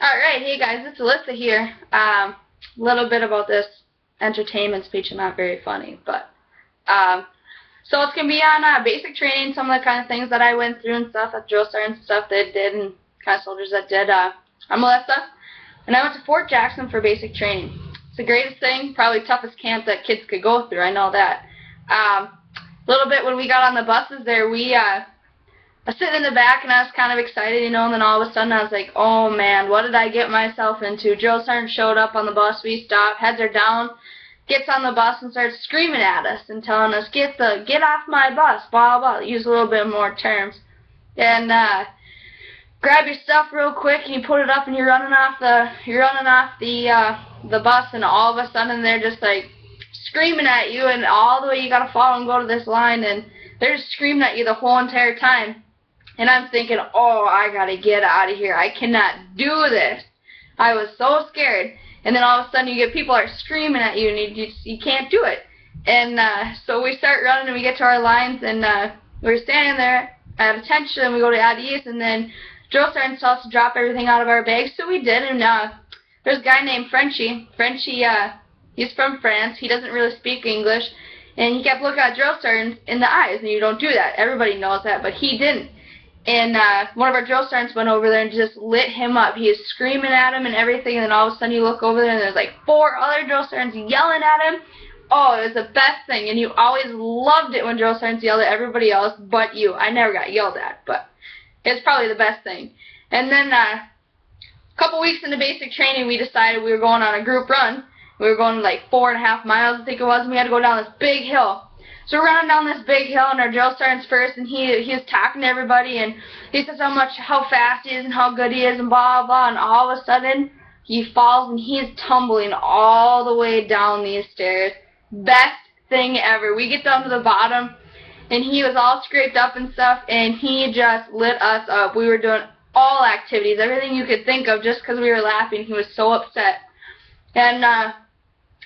Alright, hey guys, it's Alyssa here. A little bit about this entertainment speech. I'm not very funny, but so it's gonna be on basic training, some of the kind of things that I went through and stuff, at drill sergeants and stuff that did, and kind of soldiers that did Melissa. And I went to Fort Jackson for basic training. It's the greatest thing, probably toughest camp that kids could go through. I know that. A little bit when we got on the buses there, I was sitting in the back and I was kind of excited, and then all of a sudden I was like, oh man, what did I get myself into? Drill sergeant showed up on the bus, we stopped, heads are down, gets on the bus and starts screaming at us and telling us, get off my bus, blah, blah, use a little bit more terms. And grab your stuff real quick and you put it up and you're running off the bus, and all of a sudden they're just like screaming at you, and all the way you gotta follow and go to this line, and they're just screaming at you the whole entire time. And I'm thinking, oh, I gotta get out of here. I cannot do this. I was so scared. And then all of a sudden you get people are screaming at you, and you can't do it. And so we start running and we get to our lines, and we're standing there at attention, and we go to IDs, and then drill sergeant tells us to drop everything out of our bags. So we did, and there's a guy named Frenchie. Frenchie, he's from France. He doesn't really speak English. And he kept looking at drill sergeant in the eyes, and you don't do that. Everybody knows that, but he didn't. And one of our drill sergeants went over there and just lit him up. He was screaming at him and everything, and then all of a sudden you look over there and there's like 4 other drill sergeants yelling at him. Oh, it was the best thing, and you always loved it when drill sergeants yelled at everybody else but you. I never got yelled at, but it's probably the best thing. And then a couple weeks into basic training, we decided we were going on a group run. We were going like 4.5 miles, I think it was, and we had to go down this big hill. So we're running down this big hill, and our drill sergeant's first, and he was talking to everybody, and he says how fast he is and how good he is and blah, blah, and all of a sudden he falls and he's tumbling all the way down these stairs. Best thing ever. We get down to the bottom, and he was all scraped up and stuff, and he just lit us up. We were doing all activities, everything you could think of, just because we were laughing. He was so upset. And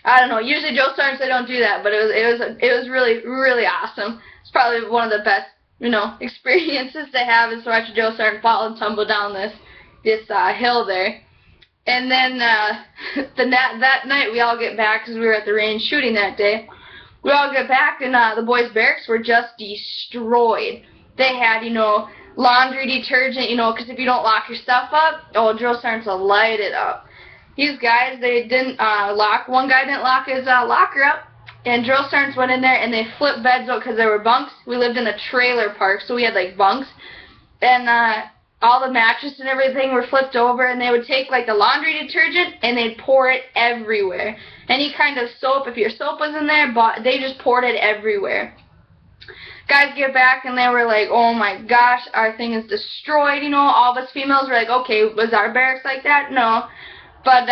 I don't know. Usually drill sergeants, they don't do that, but it was really, really awesome. It's probably one of the best, experiences to have, is to watch a drill sergeant fall and tumble down this hill there. And then that night we all get back, because we were at the range shooting that day. We all get back, and the boys' barracks were just destroyed. They had, laundry detergent, because if you don't lock your stuff up, drill sergeants will light it up. These guys, they didn't one guy didn't lock his locker up, and drill sergeants went in there and they flipped beds out because there were bunks. We lived in a trailer park, so we had like bunks, and all the mattresses and everything were flipped over, and they would take like the laundry detergent and they'd pour it everywhere. Any kind of soap, if your soap was in there, they just poured it everywhere. Guys get back and they were like, oh my gosh, our thing is destroyed, all of us females were like, okay, was our barracks like that? No. But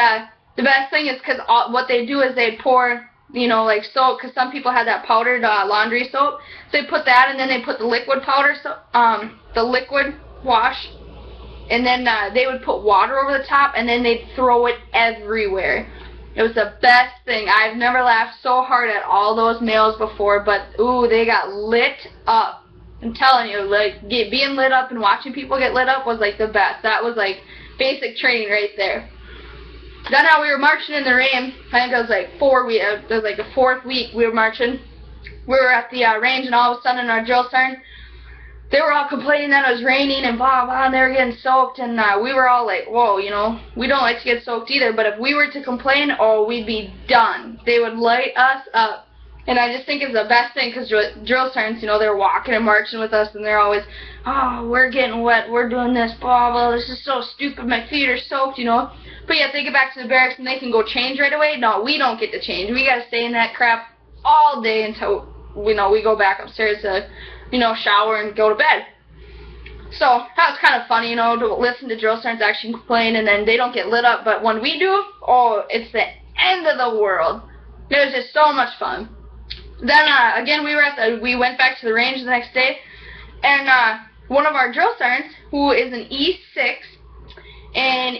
the best thing is, because what they do is they'd pour, like soap, because some people had that powdered laundry soap. So they put that, and then they put the liquid powder, the liquid wash, and then they would put water over the top, and then they'd throw it everywhere. It was the best thing. I've never laughed so hard at all those males before, but ooh, they got lit up. I'm telling you, like being lit up and watching people get lit up was like the best. That was like basic training right there. Then we were marching in the rain. I think it was like the 4th week we were marching. We were at the range, and all of a sudden our drill sergeant, they were all complaining that it was raining and blah, blah, and they were getting soaked, and we were all like, whoa, we don't like to get soaked either, but if we were to complain, we'd be done. They would light us up. And I just think it's the best thing, because drill sergeants, they're walking and marching with us, and they're always, oh, we're getting wet, we're doing this, blah, blah, this is so stupid, my feet are soaked, But yet they get back to the barracks and they can go change right away. No, we don't get to change. We got to stay in that crap all day until, we go back upstairs to, shower and go to bed. So that was kind of funny, to listen to drill sergeants actually complain, and then they don't get lit up. But when we do, it's the end of the world. It was just so much fun. Then again, we went back to the range the next day, and one of our drill sergeants, who is an E6, and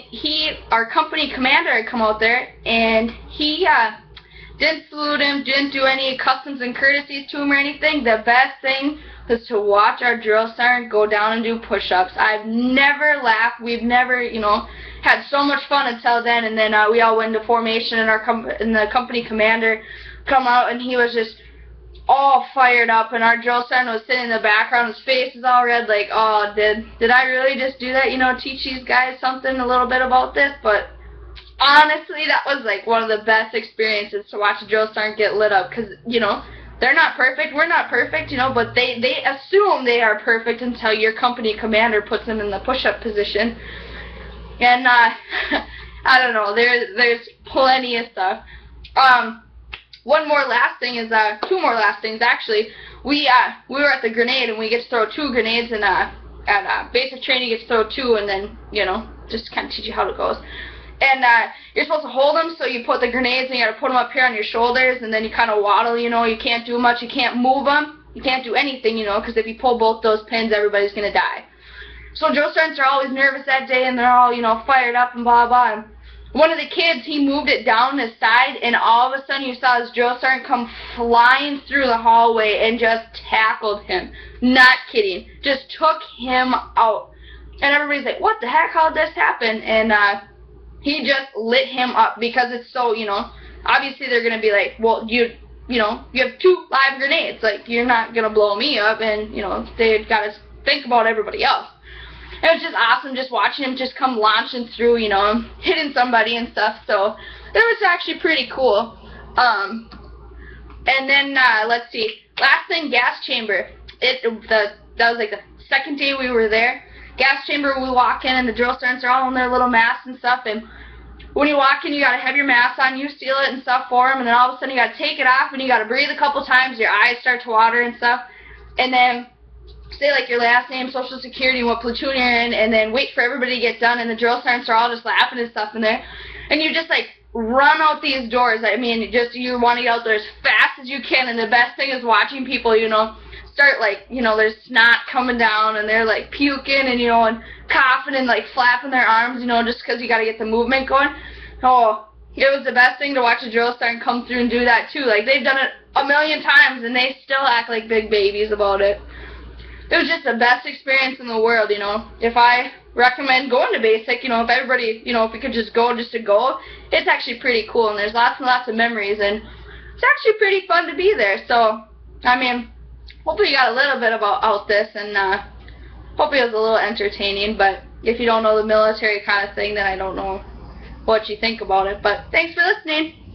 our company commander had come out there, and he didn't salute him, didn't do any customs and courtesies to him or anything. The best thing was to watch our drill sergeant go down and do push-ups. I've never laughed. We've never, you know, had so much fun until then. And then we all went into formation, and the company commander come out, and he was just all fired up, and our drill sergeant was sitting in the background. His face is all red, like, oh, did I really just do that? You know, teach these guys something a little bit about this? But honestly, that was like one of the best experiences to watch a drill sergeant get lit up, because, you know, they're not perfect, we're not perfect, you know, but they assume they are perfect until your company commander puts them in the push-up position. And I don't know, there's plenty of stuff. One more last thing is, two more last things actually. We were at the grenade, and we get to throw 2 grenades, and at basic training you get to throw 2, and then, you know, just kind of teach you how it goes. And you're supposed to hold them, so you put the grenades and you got to put them up here on your shoulders, and then you kind of waddle, you know. You can't do much, you can't move them, you can't do anything, you know, because if you pull both those pins, everybody's going to die. So drill sergeants are always nervous that day, and they're all, you know, fired up and blah, blah. And one of the kids, he moved it down his side, and all of a sudden you saw this drill sergeant come flying through the hallway and just tackled him. Not kidding. Just took him out. And everybody's like, what the heck, how did this happen? And he just lit him up, because it's so, you know, obviously they're going to be like, well, you know, you have 2 live grenades. Like, you're not going to blow me up, and, you know, they've got to think about everybody else. It was just awesome just watching him just come launching through, you know, hitting somebody and stuff. So it was actually pretty cool. And then, let's see, last thing, gas chamber. That was like the second day we were there. Gas chamber, we walk in, and the drill sergeants are all in their little masks and stuff, and when you walk in, you gotta have your mask on, you seal it and stuff for them, and then all of a sudden you gotta take it off, and you gotta breathe a couple times, your eyes start to water and stuff, and then say like your last name, social security, what platoon you're in, and then wait for everybody to get done, and the drill sergeants are all just laughing and stuff in there, and you just like run out these doors. I mean, just you want to get out there as fast as you can, and the best thing is watching people, you know, start like, you know, there's snot coming down, and they're like puking, and, you know, and coughing and like flapping their arms, you know, just because you got to get the movement going. Oh, it was the best thing to watch a drill sergeant come through and do that too. Like, they've done it a million times, and they still act like big babies about it. It was just the best experience in the world, you know. If I recommend going to basic, you know, if everybody, you know, if we could just go just to go, it's actually pretty cool, and there's lots and lots of memories, and it's actually pretty fun to be there. So, I mean, hopefully you got a little bit about this, and hopefully it was a little entertaining. But if you don't know the military kind of thing, then I don't know what you think about it. But thanks for listening.